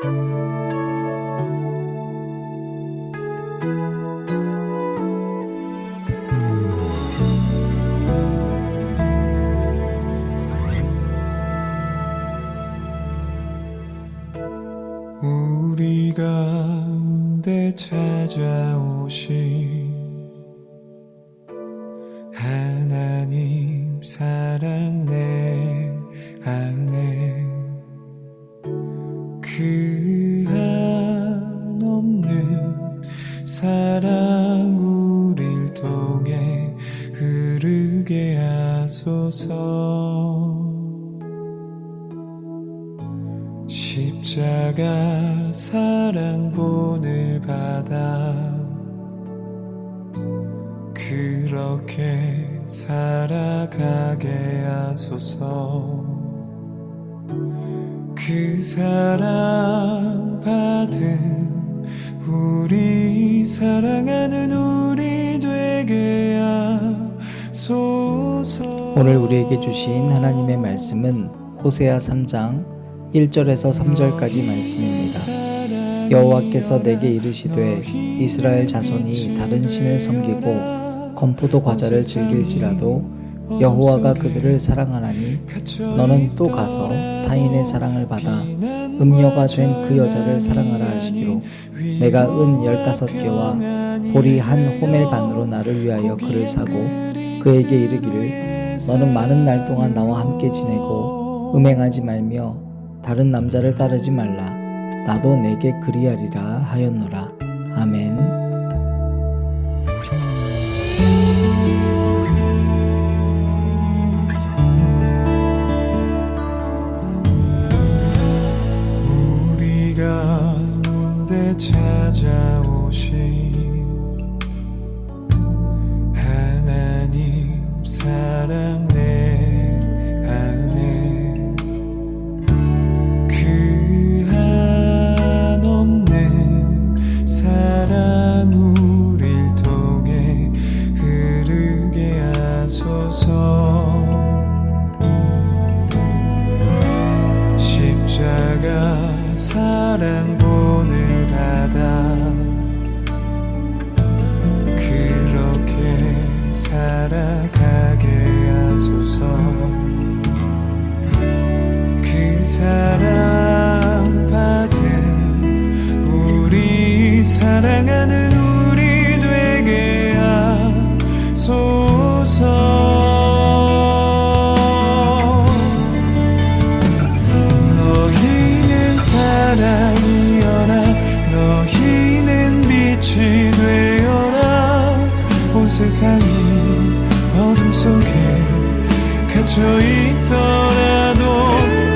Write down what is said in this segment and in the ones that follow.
우리 가운데 찾아오신 하나님 사랑 내 안에 그 한없는 사랑 우릴 통해 흐르게 하소서. 십자가 사랑 본을 받아 그렇게 살아가게 하소서. 그 사랑 받은 우리 사랑하는 우리 되게 하소서. 오늘 우리에게 주신 하나님의 말씀은 호세아 3장 1절에서 3절까지 말씀입니다. 여호와께서 내게 이르시되 이스라엘 자손이 다른 신을 섬기고 건포도 과자를 즐길지라도 여호와가 그들을 사랑하나니 너는 또 가서 타인의 사랑을 받아 음녀가 된 그 여자를 사랑하라 하시기로 내가 은 15개와 보리 한 호멜 반으로 나를 위하여 그를 사고 그에게 이르기를 너는 많은 날 동안 나와 함께 지내고 음행하지 말며 다른 남자를 따르지 말라. 나도 내게 그리하리라 하였노라. 아멘. 우리 가운데 찾아오신 하나님 사랑 내 안에 그 한없는 사랑 우릴 통해 흐르게 하소서. 십자가 사랑 본을 받아 그렇게 살아가게 하소서. 그 사랑 받은 우리 사랑하는 우리 되게 하소서. 사랑이여라 너희는 빛이 되어라. 온 세상이 어둠 속에 갇혀 있더라도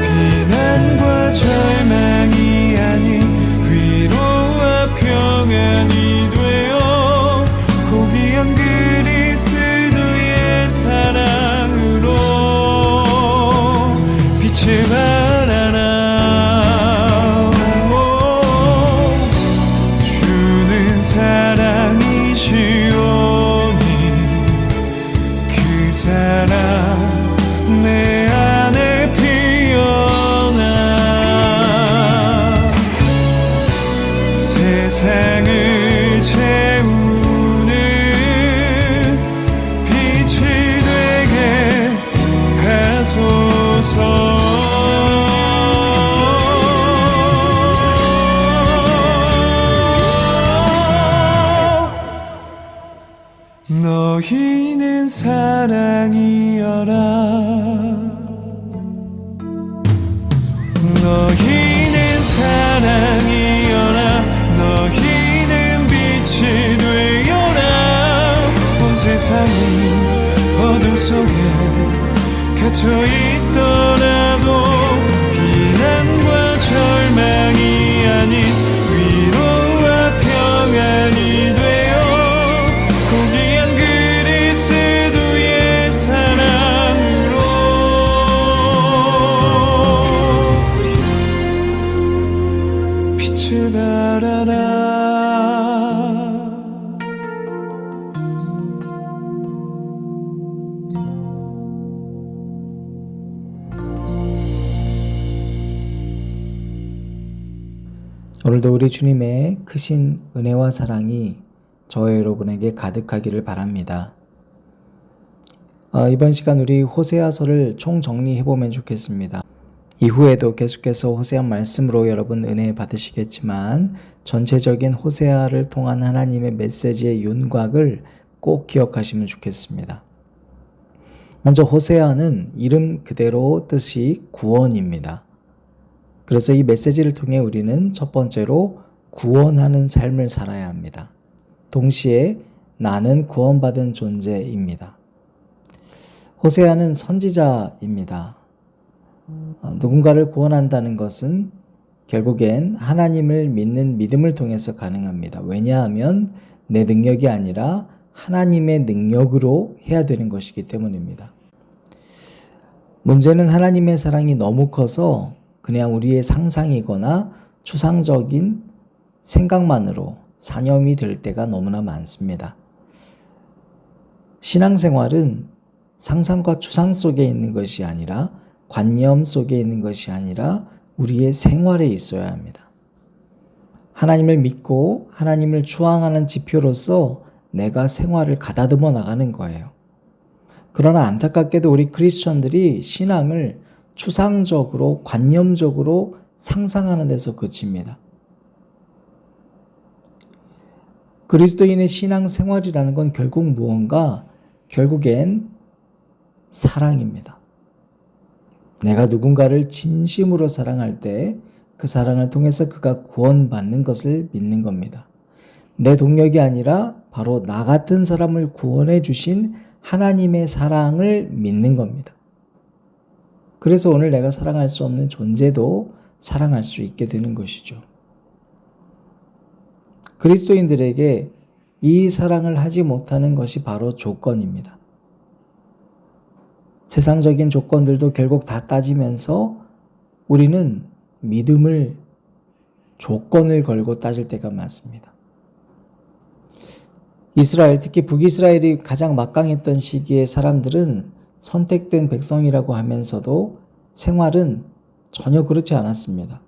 비난과 절망이 아닌 위로와 평안이 되어 고귀한 그리스도의 사랑으로 빛을 발하라. 사랑이시오니 그 사랑 내 안에 피어나 세상을 채우는 빛이 되게 하소서. 너희는 사랑이여라 너희는 사랑이여라 너희는 빛이 되어라. 온 세상이 어둠 속에 갇혀 있더라도 비난과 절망이 아닌 위로와 평안이 되어 고귀한 그리스도의 사랑으로 빛을 발하라. 오늘도 우리 주님의 크신 은혜와 사랑이 저와 여러분에게 가득하기를 바랍니다. 이번 시간 우리 호세아서를 총정리해보면 좋겠습니다. 이후에도 계속해서 호세아 말씀으로 여러분 은혜 받으시겠지만 전체적인 호세아를 통한 하나님의 메시지의 윤곽을 꼭 기억하시면 좋겠습니다. 먼저 호세아는 이름 그대로 뜻이 구원입니다. 그래서 이 메시지를 통해 우리는 첫 번째로 구원하는 삶을 살아야 합니다. 동시에 나는 구원받은 존재입니다. 호세아는 선지자입니다. 누군가를 구원한다는 것은 결국엔 하나님을 믿는 믿음을 통해서 가능합니다. 왜냐하면 내 능력이 아니라 하나님의 능력으로 해야 되는 것이기 때문입니다. 문제는 하나님의 사랑이 너무 커서 그냥 우리의 상상이거나 추상적인 생각만으로 사념이 될 때가 너무나 많습니다. 신앙생활은 상상과 추상 속에 있는 것이 아니라 관념 속에 있는 것이 아니라 우리의 생활에 있어야 합니다. 하나님을 믿고 하나님을 추앙하는 지표로서 내가 생활을 가다듬어 나가는 거예요. 그러나 안타깝게도 우리 크리스천들이 신앙을 추상적으로 관념적으로 상상하는 데서 그칩니다. 그리스도인의 신앙생활이라는 건 결국엔 사랑입니다. 내가 누군가를 진심으로 사랑할 때 그 사랑을 통해서 그가 구원받는 것을 믿는 겁니다. 내 동력이 아니라 바로 나 같은 사람을 구원해 주신 하나님의 사랑을 믿는 겁니다. 그래서 오늘 내가 사랑할 수 없는 존재도 사랑할 수 있게 되는 것이죠. 그리스도인들에게 이 사랑을 하지 못하는 것이 바로 조건입니다. 세상적인 조건들도 결국 다 따지면서 우리는 믿음을 조건을 걸고 따질 때가 많습니다. 이스라엘, 특히 북이스라엘이 가장 막강했던 시기의 사람들은 선택된 백성이라고 하면서도 생활은 전혀 그렇지 않았습니다.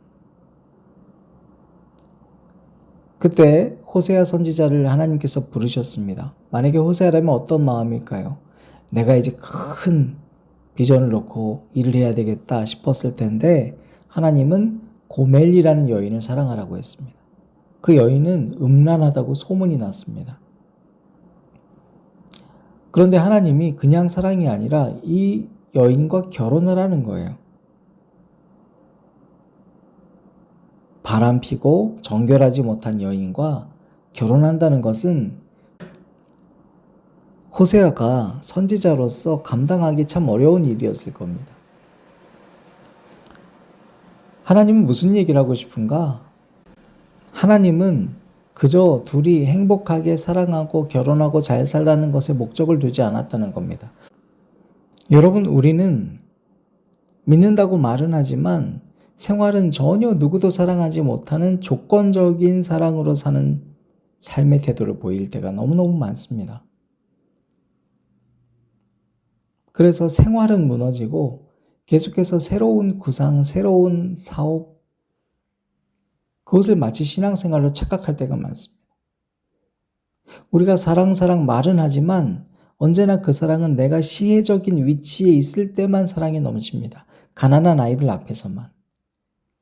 그때 호세아 선지자를 하나님께서 부르셨습니다. 만약에 호세아라면 어떤 마음일까요? 내가 이제 큰 비전을 놓고 일을 해야 되겠다 싶었을 텐데 하나님은 고멜리라는 여인을 사랑하라고 했습니다. 그 여인은 음란하다고 소문이 났습니다. 그런데 하나님이 그냥 사랑이 아니라 이 여인과 결혼을 하는 거예요. 바람피고 정결하지 못한 여인과 결혼한다는 것은 호세아가 선지자로서 감당하기 참 어려운 일이었을 겁니다. 하나님은 무슨 얘기를 하고 싶은가? 하나님은 그저 둘이 행복하게 사랑하고 결혼하고 잘 살라는 것에 목적을 두지 않았다는 겁니다. 여러분, 우리는 믿는다고 말은 하지만 생활은 전혀 누구도 사랑하지 못하는 조건적인 사랑으로 사는 삶의 태도를 보일 때가 너무너무 많습니다. 그래서 생활은 무너지고 계속해서 새로운 구상, 새로운 사업, 그것을 마치 신앙생활로 착각할 때가 많습니다. 우리가 사랑 말은 하지만 언제나 그 사랑은 내가 시혜적인 위치에 있을 때만 사랑이 넘칩니다. 가난한 아이들 앞에서만,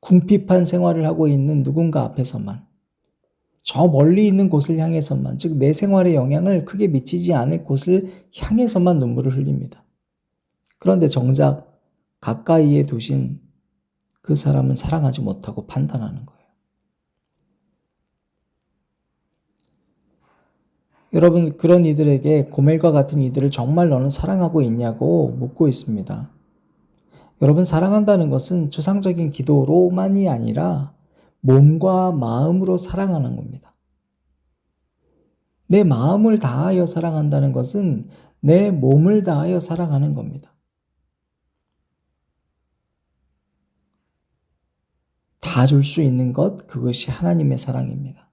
궁핍한 생활을 하고 있는 누군가 앞에서만, 저 멀리 있는 곳을 향해서만, 즉 내 생활에 영향을 크게 미치지 않을 곳을 향해서만 눈물을 흘립니다. 그런데 정작 가까이에 두신 그 사람은 사랑하지 못하고 판단하는 거예요. 여러분, 그런 이들에게 고멜과 같은 이들을 정말 너는 사랑하고 있냐고 묻고 있습니다. 여러분, 사랑한다는 것은 추상적인 기도로만이 아니라 몸과 마음으로 사랑하는 겁니다. 내 마음을 다하여 사랑한다는 것은 내 몸을 다하여 사랑하는 겁니다. 다 줄 수 있는 것, 그것이 하나님의 사랑입니다.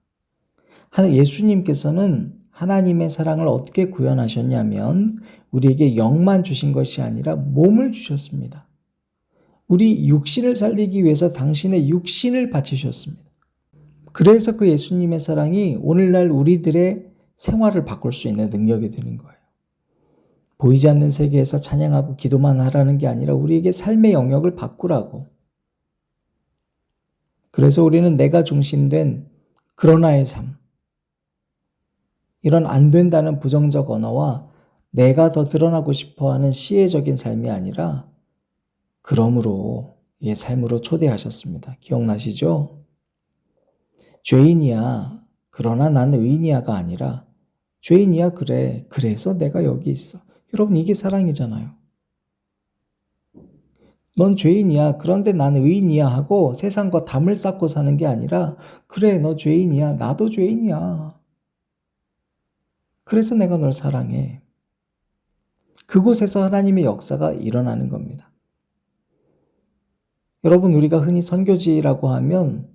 예수님께서는 하나님의 사랑을 어떻게 구현하셨냐면 우리에게 영만 주신 것이 아니라 몸을 주셨습니다. 우리 육신을 살리기 위해서 당신의 육신을 바치셨습니다. 그래서 그 예수님의 사랑이 오늘날 우리들의 생활을 바꿀 수 있는 능력이 되는 거예요. 보이지 않는 세계에서 찬양하고 기도만 하라는 게 아니라 우리에게 삶의 영역을 바꾸라고. 그래서 우리는 내가 중심된 그러나의 삶, 이런 안 된다는 부정적 언어와 내가 더 드러나고 싶어하는 시혜적인 삶이 아니라 그러므로 의 삶으로 초대하셨습니다. 기억나시죠? 죄인이야. 그러나 난 의인이야가 아니라 죄인이야. 그래. 그래서 내가 여기 있어. 여러분, 이게 사랑이잖아요. 넌 죄인이야. 그런데 난 의인이야 하고 세상과 담을 쌓고 사는 게 아니라 그래, 너 죄인이야. 나도 죄인이야. 그래서 내가 널 사랑해. 그곳에서 하나님의 역사가 일어나는 겁니다. 여러분, 우리가 흔히 선교지라고 하면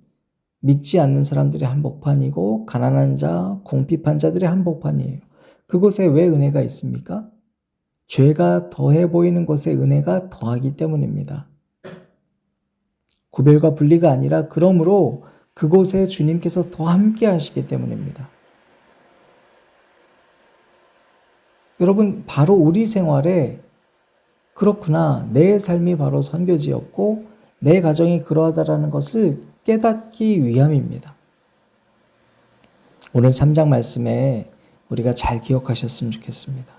믿지 않는 사람들의 한복판이고 가난한 자, 궁핍한 자들의 한복판이에요. 그곳에 왜 은혜가 있습니까? 죄가 더해 보이는 곳에 은혜가 더하기 때문입니다. 구별과 분리가 아니라 그러므로 그곳에 주님께서 더 함께 하시기 때문입니다. 여러분, 바로 우리 생활에 그렇구나, 내 삶이 바로 선교지였고 내 가정이 그러하다라는 것을 깨닫기 위함입니다. 오늘 3장 말씀에 우리가 잘 기억하셨으면 좋겠습니다.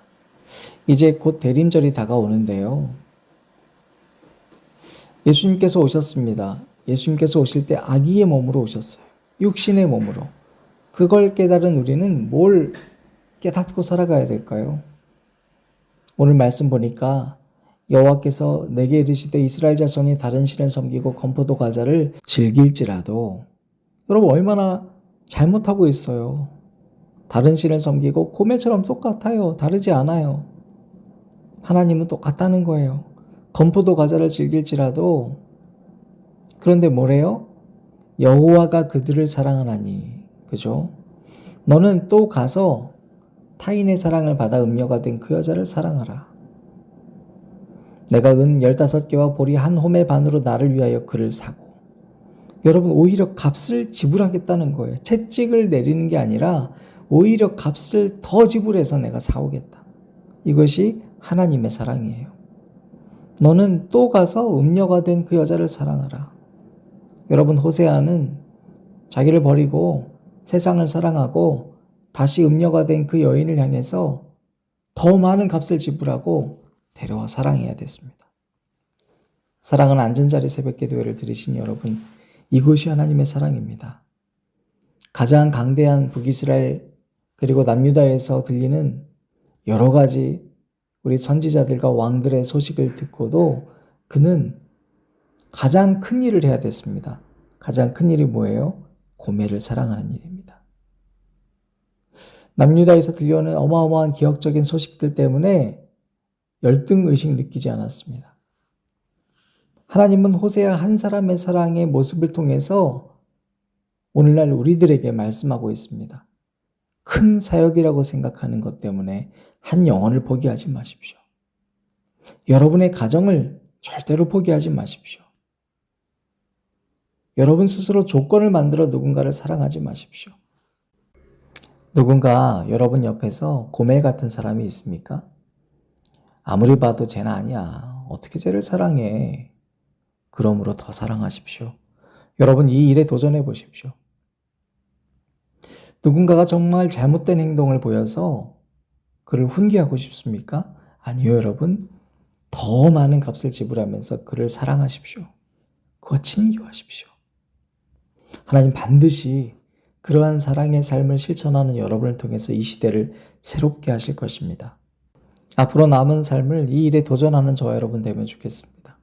이제 곧 대림절이 다가오는데요. 예수님께서 오셨습니다. 예수님께서 오실 때 아기의 몸으로 오셨어요. 육신의 몸으로. 그걸 깨달은 우리는 뭘 깨닫고 살아가야 될까요? 오늘 말씀 보니까 여호와께서 내게 이르시되 이스라엘 자손이 다른 신을 섬기고 건포도 과자를 즐길지라도, 여러분 얼마나 잘못하고 있어요. 다른 신을 섬기고 고멜처럼 똑같아요. 다르지 않아요. 하나님은 똑같다는 거예요. 건포도 과자를 즐길지라도, 그런데 뭐래요? 여호와가 그들을 사랑하나니. 그죠? 너는 또 가서 타인의 사랑을 받아 음녀가 된 그 여자를 사랑하라. 내가 은 15개와 보리 한 호멜 반으로 나를 위하여 그를 사고. 여러분, 오히려 값을 지불하겠다는 거예요. 채찍을 내리는 게 아니라 오히려 값을 더 지불해서 내가 사오겠다. 이것이 하나님의 사랑이에요. 너는 또 가서 음녀가 된 그 여자를 사랑하라. 여러분, 호세아는 자기를 버리고 세상을 사랑하고 다시 음녀가 된 그 여인을 향해서 더 많은 값을 지불하고 데려와 사랑해야 됐습니다. 사랑은 안전자리 새벽기도회를 들으신 여러분, 이것이 하나님의 사랑입니다. 가장 강대한 북이스라엘 그리고 남유다에서 들리는 여러 가지 우리 선지자들과 왕들의 소식을 듣고도 그는 가장 큰 일을 해야 됐습니다. 가장 큰 일이 뭐예요? 고멜을 사랑하는 일입니다. 남유다에서 들려오는 어마어마한 기억적인 소식들 때문에 열등의식 느끼지 않았습니다. 하나님은 호세아 한 사람의 사랑의 모습을 통해서 오늘날 우리들에게 말씀하고 있습니다. 큰 사역이라고 생각하는 것 때문에 한 영혼을 포기하지 마십시오. 여러분의 가정을 절대로 포기하지 마십시오. 여러분 스스로 조건을 만들어 누군가를 사랑하지 마십시오. 누군가 여러분 옆에서 고멜 같은 사람이 있습니까? 아무리 봐도 쟤는 아니야. 어떻게 쟤를 사랑해? 그러므로 더 사랑하십시오. 여러분, 이 일에 도전해 보십시오. 누군가가 정말 잘못된 행동을 보여서 그를 훈계하고 싶습니까? 아니요, 여러분. 더 많은 값을 지불하면서 그를 사랑하십시오. 그와 친교하십시오. 하나님 반드시 그러한 사랑의 삶을 실천하는 여러분을 통해서 이 시대를 새롭게 하실 것입니다. 앞으로 남은 삶을 이 일에 도전하는 저와 여러분 되면 좋겠습니다.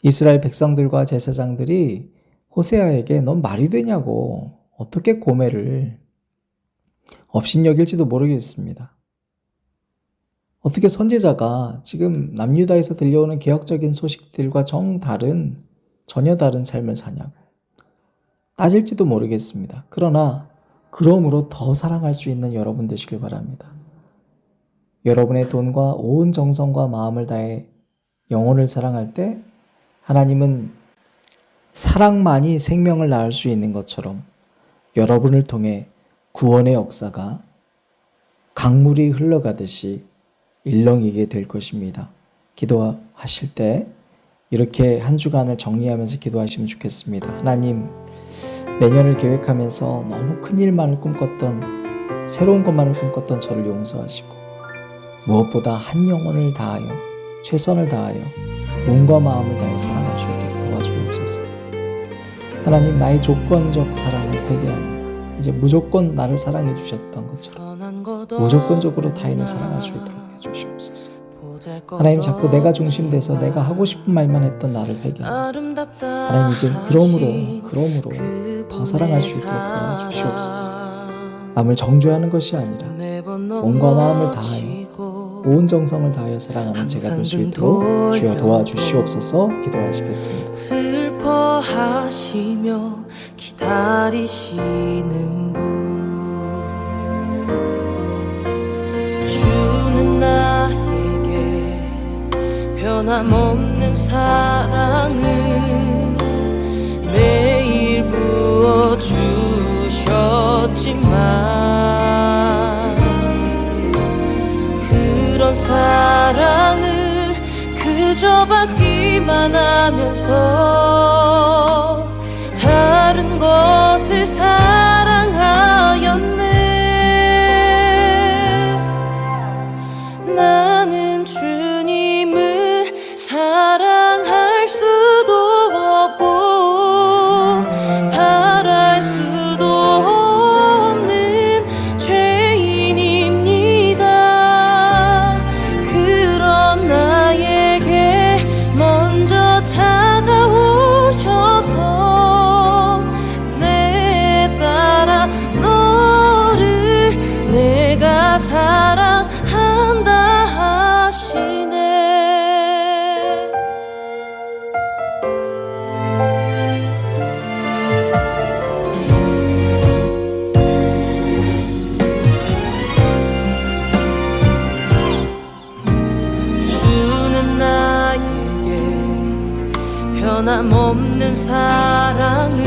이스라엘 백성들과 제사장들이 호세아에게 넌 말이 되냐고, 어떻게 고멜을 업신여길지도 모르겠습니다. 어떻게 선지자가 지금 남유다에서 들려오는 개혁적인 소식들과 전혀 다른 삶을 사냐고 따질지도 모르겠습니다. 그러나 그러므로 더 사랑할 수 있는 여러분 되시길 바랍니다. 여러분의 돈과 온 정성과 마음을 다해 영혼을 사랑할 때 하나님은 사랑만이 생명을 낳을 수 있는 것처럼 여러분을 통해 구원의 역사가 강물이 흘러가듯이 일렁이게 될 것입니다. 기도하실 때 이렇게 한 주간을 정리하면서 기도하시면 좋겠습니다. 하나님, 내년을 계획하면서 너무 큰 일만을 꿈꿨던, 새로운 것만을 꿈꿨던 저를 용서하시고 무엇보다 한 영혼을 다하여, 최선을 다하여, 몸과 마음을 다해 사랑할 수 있도록 도와주옵소서. 하나님, 나의 조건적 사랑을 회개합니다. 이제 무조건 나를 사랑해 주셨던 것처럼 무조건적으로 타인을 사랑할 수 있도록 해주시옵소서. 하나님, 자꾸 내가 중심돼서 내가 하고 싶은 말만 했던 나를 회개합니다. 하나님, 이제 그러므로 더 사랑할 수 있도록 도와주시옵소서. 남을 정죄하는 것이 아니라 몸과 마음을 다하여 온 정성을 다하여 사랑하는 제가 될 수 있도록 주여 도와주시옵소서. 기도하시겠습니다. 슬퍼하시며 기다리시는 분, 주는 나에게 변함없는 사랑을 매일 부어주셨지만 그런 사랑을 그저 받기만 하면서 다른 것을 사랑하였네. 나는 주님을 사랑할 수도 없고 바랄 수도 없는 죄인입니다. 그런 나에게 먼저 찾아오셔서 내 딸아, 너를 내가 사랑한다 하시네. 주는 나에게 변함없는 사랑을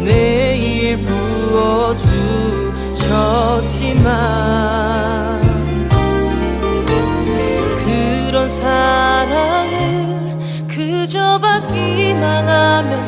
매일 부어주셨지만 그런 사랑을 그저 받기만 하면